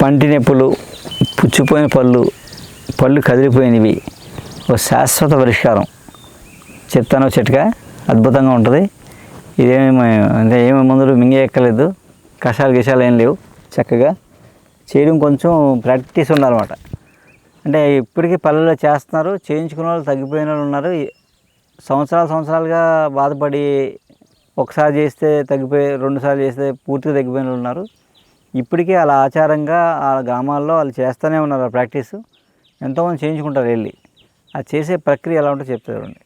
పంటి నొప్పులు, పుచ్చిపోయిన పళ్ళు కదిలిపోయినవి ఒక శాశ్వత పరిష్కారం చెప్తాను. చిట్కా అద్భుతంగా ఉంటుంది. ఇదేమి అంటే ఏమి మందులు మింగే ఎక్కలేదు, కషాయాలు ఏం లేవు. చక్కగా చేయడం కొంచెం ప్రాక్టీస్ ఉండాలన్నమాట. అంటే ఇప్పటికీ పల్లెల్లో చేస్తున్నారు, చేయించుకున్న వాళ్ళు తగ్గిపోయిన వాళ్ళు ఉన్నారు. సంవత్సరాలుగా బాధపడి ఒకసారి చేస్తే తగ్గిపోయి, 2 సార్లు చేస్తే పూర్తిగా తగ్గిపోయిన వాళ్ళు ఉన్నారు. ఇప్పటికీ అలా ఆచారంగా ఆ గ్రామాల్లో వాళ్ళు చేస్తూనే ఉన్నారు. ఆ ప్రాక్టీసు ఎంతోమంది చేయించుకుంటారు వెళ్ళి. అది చేసే ప్రక్రియ ఎలా ఉంటుందో చెప్తారండి.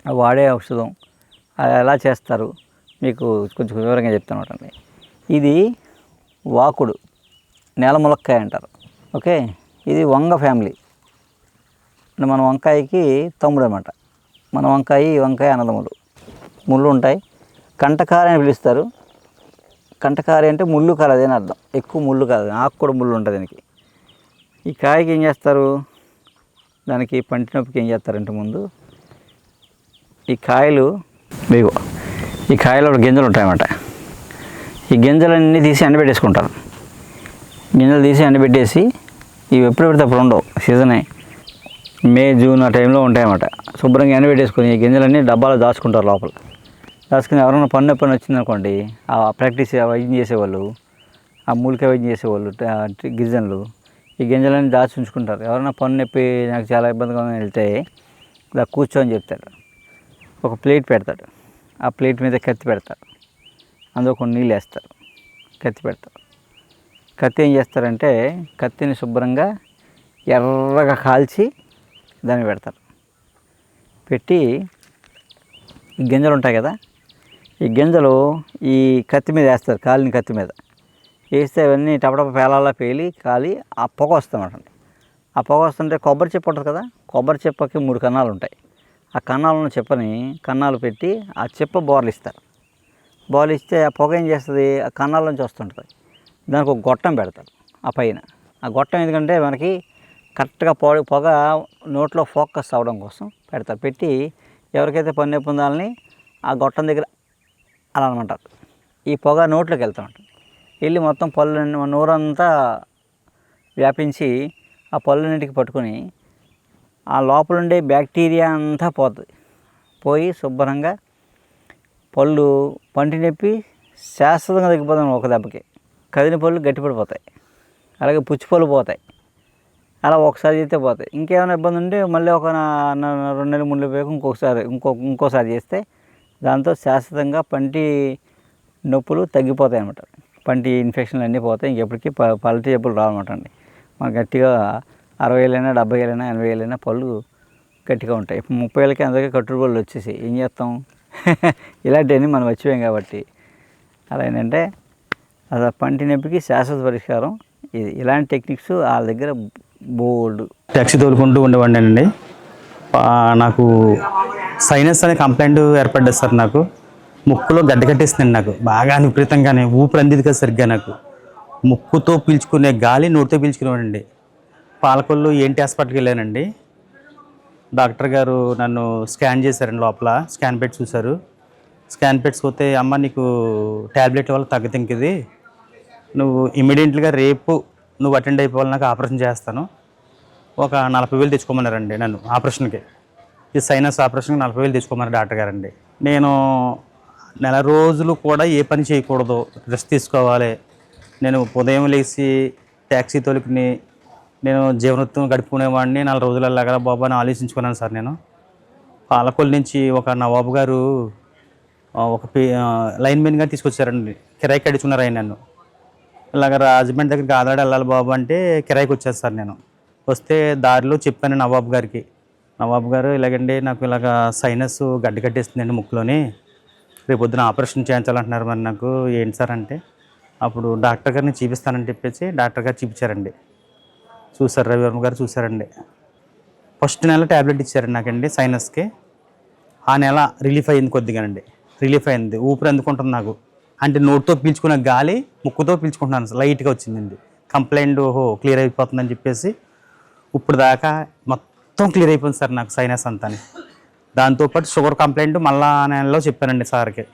ఆ వాడే ఔషధం అది ఎలా చేస్తారు మీకు కొంచెం వివరంగా చెప్తాను అండి. ఇది వాకుడు, నేల ములక్కాయ అంటారు. ఓకే, ఇది వంగ ఫ్యామిలీ. మన వంకాయకి తమ్ముడు అనమాట. మన వంకాయ అన్నదమ్ములు. ముళ్ళు ఉంటాయి. కంటకార అని పిలుస్తారు. కంటకార అంటే ముళ్ళు కాదు, అదేని అర్థం. ఎక్కువ ముళ్ళు కాదు, ఆకు కూడా ముళ్ళు ఉంటుంది దానికి. ఈ కాయకి ఏం చేస్తారు, దానికి పంటి నొప్పికి ఏం చేస్తారంటే ముందు ఈ కాయలు ఈ కాయలో గింజలు ఉంటాయన్నమాట. ఈ గింజలన్నీ తీసి ఎండబెట్టేసుకుంటారు. గింజలు తీసి ఎండబెట్టేసి ఇవి ఎప్పుడు పెడితే అప్పుడు ఉండవు, సీజనే మే జూన్ ఆ టైంలో ఉంటాయన్నమాట. శుభ్రంగా ఎండబెట్టేసుకొని ఈ గింజలన్నీ డబ్బాలో దాచుకుంటారు. లోపల దాచుకుని ఎవరైనా పన్ను వచ్చిందనుకోండి, ఆ ప్రాక్టీస్ వైద్యం చేసేవాళ్ళు, ఆ మూలిక వైద్యం చేసేవాళ్ళు గిరిజనులు ఈ గింజలన్నీ దాచి ఉంచుకుంటారు. ఎవరైనా పన్ను నొప్పి నాకు చాలా ఇబ్బందిగా వెళ్తే ఇలా కూర్చోని చెప్తాడు. ఒక ప్లేట్ పెడతాడు, ఆ ప్లేట్ మీద కత్తి పెడతారు, అందులో కొన్ని నీళ్ళు వేస్తారు, కత్తి పెడతారు. కత్తి ఏం చేస్తారంటే కత్తిని శుభ్రంగా ఎర్రగా కాల్చి దాన్ని పెడతారు. పెట్టి ఈ గింజలు ఉంటాయి కదా, ఈ గింజలు ఈ కత్తి మీద వేస్తారు. కాలిన కత్తి మీద వేస్తే అవన్నీ టపటప పేలాలా పేలి కాలి ఆ పొగ వస్తామంట. ఆ పొగ వస్తుంటే కొబ్బరి చెప్పు ఉంటుంది కదా, కొబ్బరి చెప్పకి 3 కన్నాలు ఉంటాయి. ఆ కన్నాలను చెప్పని కన్నాలు పెట్టి ఆ చెప్ప బోర్లు ఇస్తారు. బోర్లు ఇస్తే ఆ పొగ ఏం చేస్తుంది, ఆ కన్నాల నుంచి వస్తుంటుంది. దానికి ఒక గొట్టం పెడతారు ఆ పైన. ఆ గొట్టం ఎందుకంటే మనకి కరెక్ట్గా పొగ నోట్లో ఫోకస్ అవ్వడం కోసం పెడతారు. పెట్టి ఎవరికైతే పన్ను నొప్పి ఉండాలని ఆ గొట్టం దగ్గర అలా అనమంటారు. ఈ పొగ నోట్లోకి వెళ్తూ ఉంటుంది. వెళ్ళి మొత్తం పళ్ళు నోరంతా వ్యాపించి ఆ పళ్ళన్నింటికి పట్టుకొని ఆ లోపల ఉండే బ్యాక్టీరియా అంతా పోతుంది. పోయి శుభ్రంగా పంటి నొప్పి శాశ్వతంగా తగ్గిపోతాం ఒక దెబ్బకి. కదిలిన పళ్ళు గట్టిపడిపోతాయి, అలాగే పుచ్చి పళ్ళు పోతాయి. అలా ఒకసారి చేస్తే పోతాయి. ఇంకేమైనా ఇబ్బంది ఉంటే మళ్ళీ ఒక 2 నెలలు 3 నెలలు పోయాక ఇంకోసారి చేస్తే దాంతో శాశ్వతంగా పంటి నొప్పులు తగ్గిపోతాయి అన్నమాట. పంటి ఇన్ఫెక్షన్లు అన్నీ పోతాయి. ఇంకెప్పటికీ పళ్ళ జబ్బులు రావన్నమాట అండి. మనకు గట్టిగా 60 ఏళ్ళైనా 70 ఏళ్ళైనా 80 ఏళ్ళైనా పళ్ళు గట్టిగా ఉంటాయి. ఇప్పుడు 30 ఏళ్ళకి అందరికీ కట్టుడు పళ్ళు వచ్చేసి ఏం చేస్తాం ఇలాంటివన్నీ మనం వచ్చిపోయాం కాబట్టి. అలా ఏంటంటే అసలు పంటి నొప్పికి శాశ్వత పరిష్కారం ఇది. ఇలాంటి టెక్నిక్స్ వాళ్ళ దగ్గర బోల్డ్. ట్యాక్సీ తోలుకుంటూ ఉండేవాడినండి. నాకు సైనస్ అనే కంప్లైంట్ ఏర్పడ్డది సార్. నాకు ముక్కులో గడ్డ కట్టేసిందండి. నాకు బాగా విపరీతంగానే ఊపిరి అందిది కదా సరిగ్గా. నాకు ముక్కుతో పీల్చుకునే గాలి నోటితో పీల్చుకునేవాడండి. పాలకొల్లు ఏంటి హాస్పిటల్కి వెళ్ళానండి. డాక్టర్ గారు నన్ను స్కాన్ చేశారండి. లోపల స్కాన్ పెట్టి చూశారు. స్కాన్ పెట్టుకోతే అమ్మ నీకు ట్యాబ్లెట్ వల్ల తగ్గదు, ఇది నువ్వు ఇమీడియట్గా రేపు నువ్వు అటెండ్ అయిపోవాలి, నాకు ఆపరేషన్ చేస్తాను, ఒక 40,000 తెచ్చుకోమన్నారండి నన్ను ఆపరేషన్కి. ఈ సైనస్ ఆపరేషన్కి 40,000 తెచ్చుకోమన్నారు డాక్టర్ గారండి. నేను నెల రోజులు కూడా ఏ పని చేయకూడదు, రెస్ట్ తీసుకోవాలి. నేను ఉదయం లేచి ట్యాక్సీ తోలుకుని నేను జీవనోత్తం గడుపుకునేవాడిని. 4 రోజులు అలాగా బాబు అని ఆలోచించుకున్నాను సార్. నేను పాలకొల్లు నుంచి ఒక నవాబు గారు ఒక లైన్మెన్గా తీసుకొచ్చారండి. కిరాయికి అడుచుకున్నారు ఆయన నన్ను. ఇలాగ రాజమండ్రి దగ్గరికి ఆదాడు వెళ్ళాలి బాబు అంటే కిరాయికి వచ్చాను సార్. నేను వస్తే దారిలో చెప్పాను నవాబు గారికి, నవాబు గారు ఇలాగండి నాకు ఇలాగ సైనస్ గడ్డ కట్టేస్తుందండి ముక్కులోని, రేపు పొద్దున ఆపరేషన్ చేయించాలంటున్నారు, మరి నాకు ఏంటి సార్ అంటే అప్పుడు డాక్టర్ గారిని చూపిస్తానని చెప్పేసి డాక్టర్ గారు చూపించారండి. చూసారు, రవివర్మ గారు చూసారండి. ఫస్ట్ నెల ట్యాబ్లెట్ ఇచ్చారండి నాకండి సైనస్కి. ఆ నెల రిలీఫ్ అయ్యింది కొద్దిగానండి, రిలీఫ్ అయింది. ఊపిరి అందుకుంటుంది నాకు. అంటే నోటితో పీల్చుకున్న గాలి ముక్కుతో పీల్చుకుంటున్నాను, లైట్గా వచ్చిందండి. కంప్లైంట్ క్లియర్ అయిపోతుందని చెప్పేసి ఇప్పుడు దాకా మొత్తం క్లియర్ అయిపోయింది సార్ నాకు సైనస్ అంతా. దాంతోపాటు షుగర్ కంప్లైంట్ మళ్ళా నెలలో చెప్పానండి సార్కి.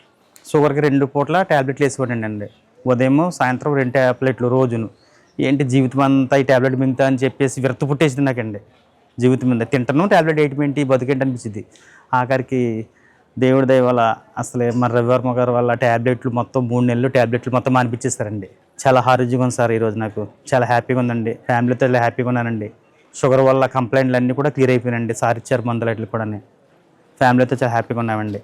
షుగర్కి 2 పూట్ల ట్యాబ్లెట్లు వేసివ్వండి అండి. ఉదయం సాయంత్రం 2 ట్యాబ్లెట్లు రోజును. ఏంటి జీవితం అంతా ఈ ట్యాబ్లెట్ మింగుతా అని చెప్పేసి విరక్తి పుట్టేసింది నాకండి. జీవితం మీద తింటాను ట్యాబ్లెట్ ఏంటి బతికేంటి అనిపించింది. ఆఖరికి దేవుడి దయ వల్ల అసలే మన రవివర్మ గారు వల్ల ట్యాబ్లెట్లు మొత్తం 3 నెలలు ట్యాబ్లెట్లు మొత్తం మానిపించేస్తారండి. చాలా హారిజ్గా ఉంది సార్ ఈరోజు నాకు. చాలా హ్యాపీగా ఉందండి. ఫ్యామిలీతో చాలా హ్యాపీగా ఉన్నానండి. షుగర్ వల్ల కంప్లైంట్లు అన్నీ కూడా క్లియర్ అయిపోయినాయండి. సార్ ఇచ్చారు మందులు అట్లు కూడా. ఫ్యామిలీతో చాలా హ్యాపీగా ఉన్నామండి.